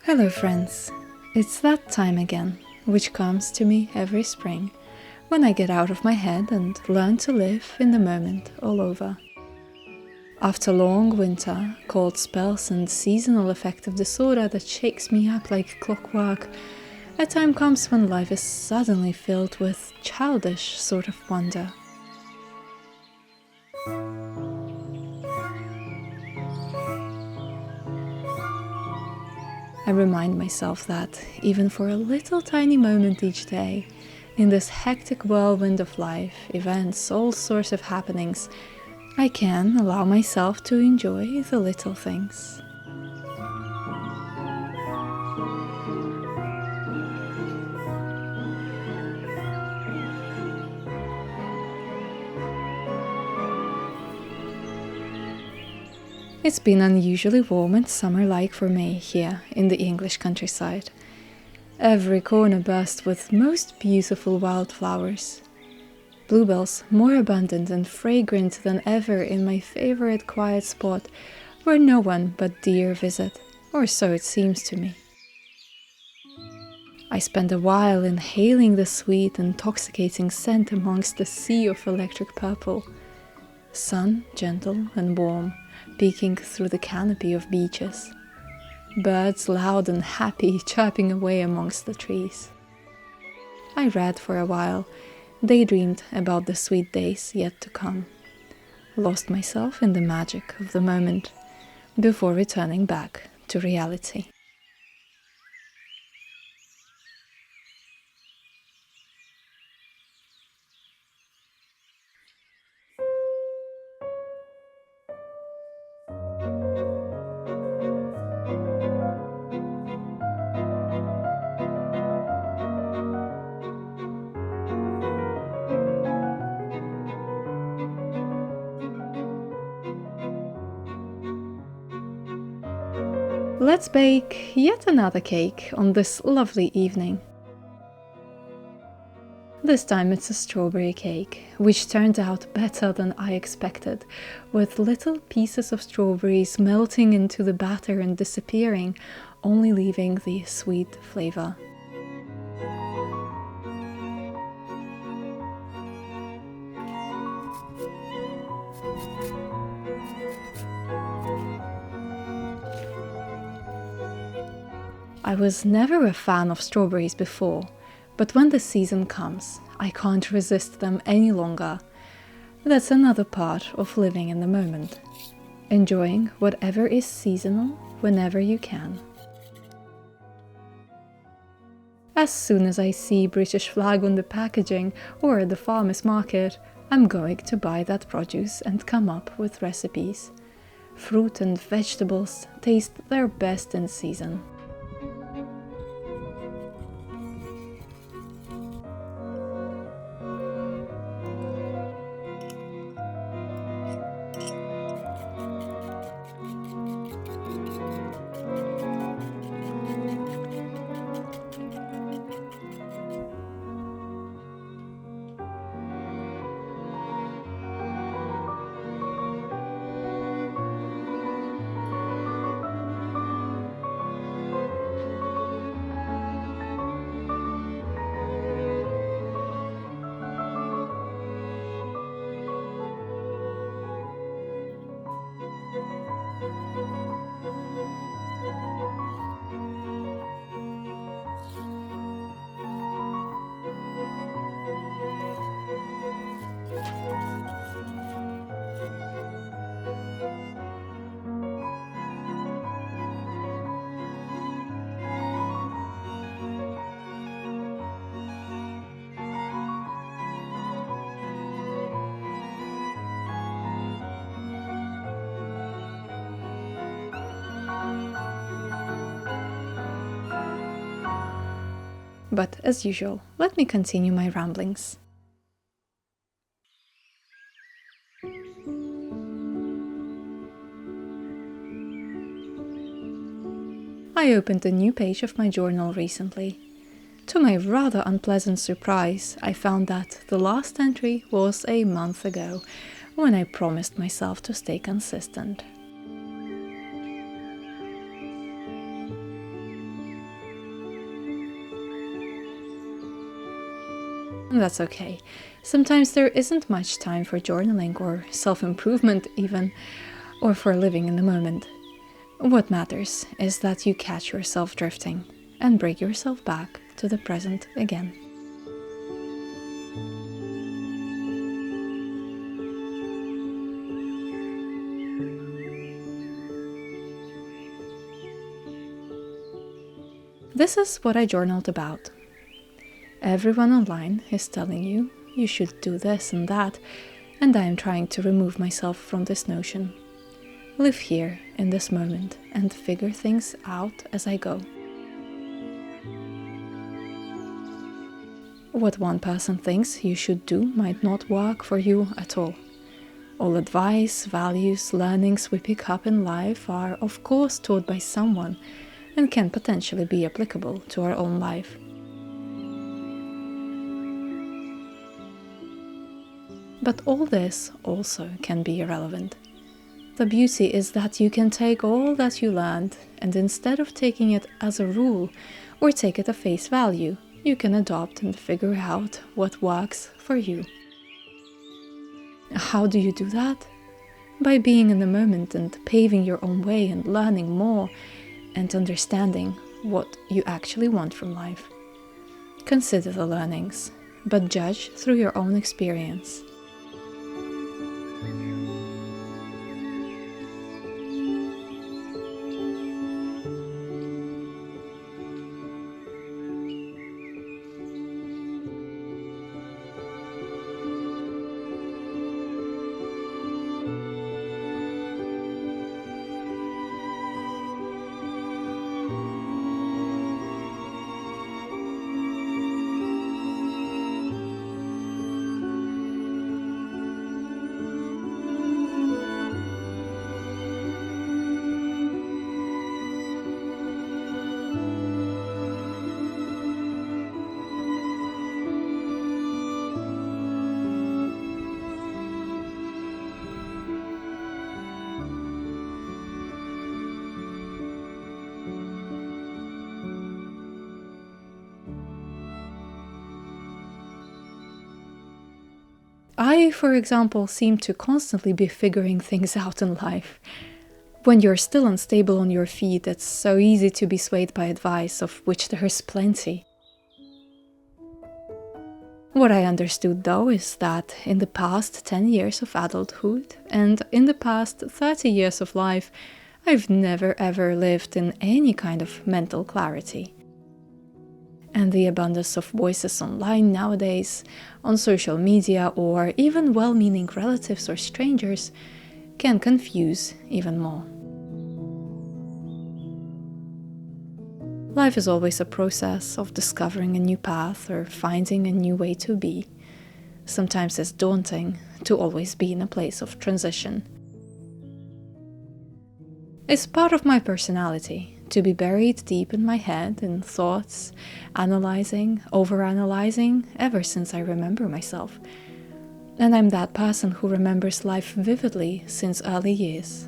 Hello friends, it's that time again, which comes to me every spring, when I get out of my head and learn to live in the moment all over. After long winter, cold spells and seasonal affective disorder that shakes me up like clockwork, a time comes when life is suddenly filled with childish sort of wonder. I remind myself that, even for a little tiny moment each day, in this hectic whirlwind of life, events, all sorts of happenings, I can allow myself to enjoy the little things. It's been unusually warm and summer-like for me here in the English countryside. Every corner burst with most beautiful wildflowers. Bluebells more abundant and fragrant than ever in my favorite quiet spot where no one but deer visit, or so it seems to me. I spend a while inhaling the sweet, intoxicating scent amongst the sea of electric purple. Sun gentle and warm, peeking through the canopy of beeches. Birds loud and happy chirping away amongst the trees. I read for a while, daydreamed about the sweet days yet to come, lost myself in the magic of the moment before returning back to reality. Let's bake yet another cake on this lovely evening. This time it's a strawberry cake, which turned out better than I expected, with little pieces of strawberries melting into the batter and disappearing, only leaving the sweet flavor. I was never a fan of strawberries before, but when the season comes, I can't resist them any longer. That's another part of living in the moment, enjoying whatever is seasonal whenever you can. As soon as I see British flag on the packaging or at the farmer's market, I'm going to buy that produce and come up with recipes. Fruit and vegetables taste their best in season. But as usual, let me continue my ramblings. I opened a new page of my journal recently. To my rather unpleasant surprise, I found that the last entry was a month ago, when I promised myself to stay consistent. And that's okay. Sometimes there isn't much time for journaling or self-improvement even, or for living in the moment. What matters is that you catch yourself drifting and bring yourself back to the present again. This is what I journaled about. Everyone online is telling you should do this and that, and I am trying to remove myself from this notion. Live here in this moment and figure things out as I go. What one person thinks you should do might not work for you at all. All advice, values, learnings we pick up in life are of course taught by someone and can potentially be applicable to our own life. But all this also can be irrelevant. The beauty is that you can take all that you learned and instead of taking it as a rule or take it at face value, you can adopt and figure out what works for you. How do you do that? By being in the moment and paving your own way and learning more and understanding what you actually want from life. Consider the learnings, but judge through your own experience. I, for example, seem to constantly be figuring things out in life. When you're still unstable on your feet, it's so easy to be swayed by advice, of which there is plenty. What I understood, though, is that in the past 10 years of adulthood and in the past 30 years of life, I've never ever lived in any kind of mental clarity. And the abundance of voices online nowadays, on social media, or even well-meaning relatives or strangers, can confuse even more. Life is always a process of discovering a new path or finding a new way to be. Sometimes it's daunting to always be in a place of transition. It's part of my personality to be buried deep in my head in thoughts, analyzing, overanalyzing, ever since I remember myself. And I'm that person who remembers life vividly since early years.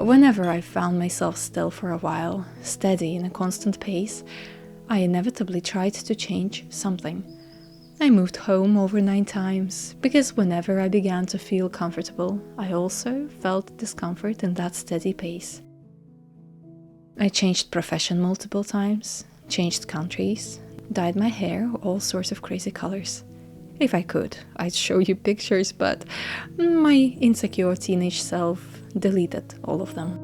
Whenever I found myself still for a while, steady in a constant pace, I inevitably tried to change something. I moved home over 9 times, because whenever I began to feel comfortable, I also felt discomfort in that steady pace. I changed profession multiple times, changed countries, dyed my hair all sorts of crazy colors. If I could, I'd show you pictures, but my insecure teenage self deleted all of them.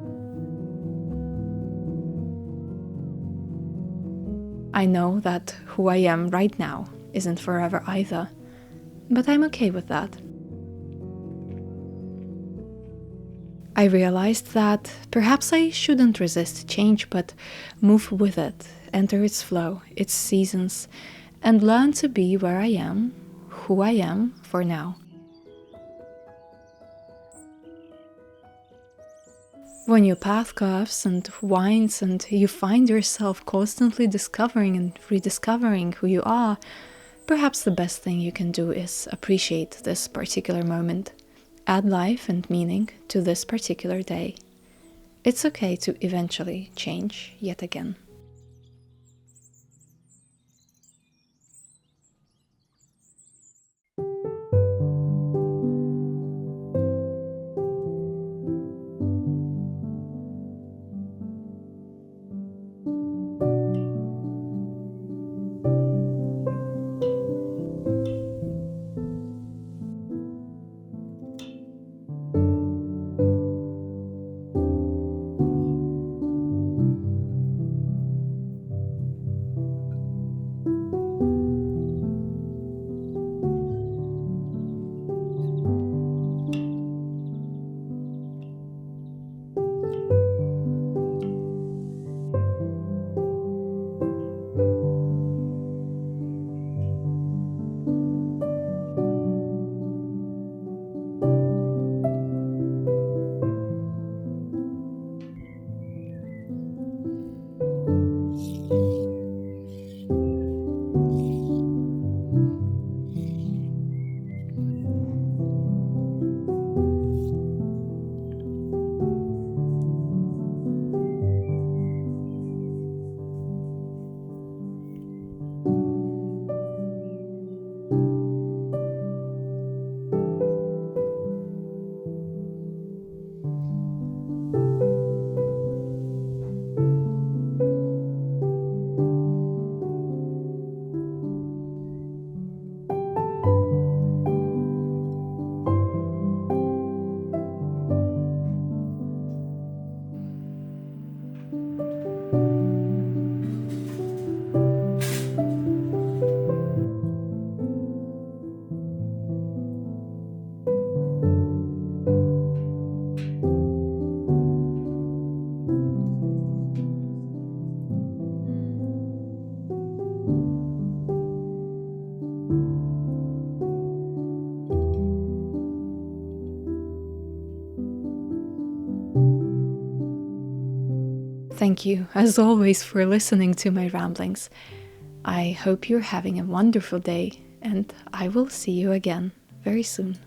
I know that who I am right now isn't forever either, but I'm okay with that. I realized that perhaps I shouldn't resist change, but move with it, enter its flow, its seasons, and learn to be where I am, who I am for now. When your path curves and winds and you find yourself constantly discovering and rediscovering who you are, perhaps the best thing you can do is appreciate this particular moment. Add life and meaning to this particular day. It's okay to eventually change yet again. Thank you, as always, for listening to my ramblings. I hope you're having a wonderful day, and I will see you again very soon.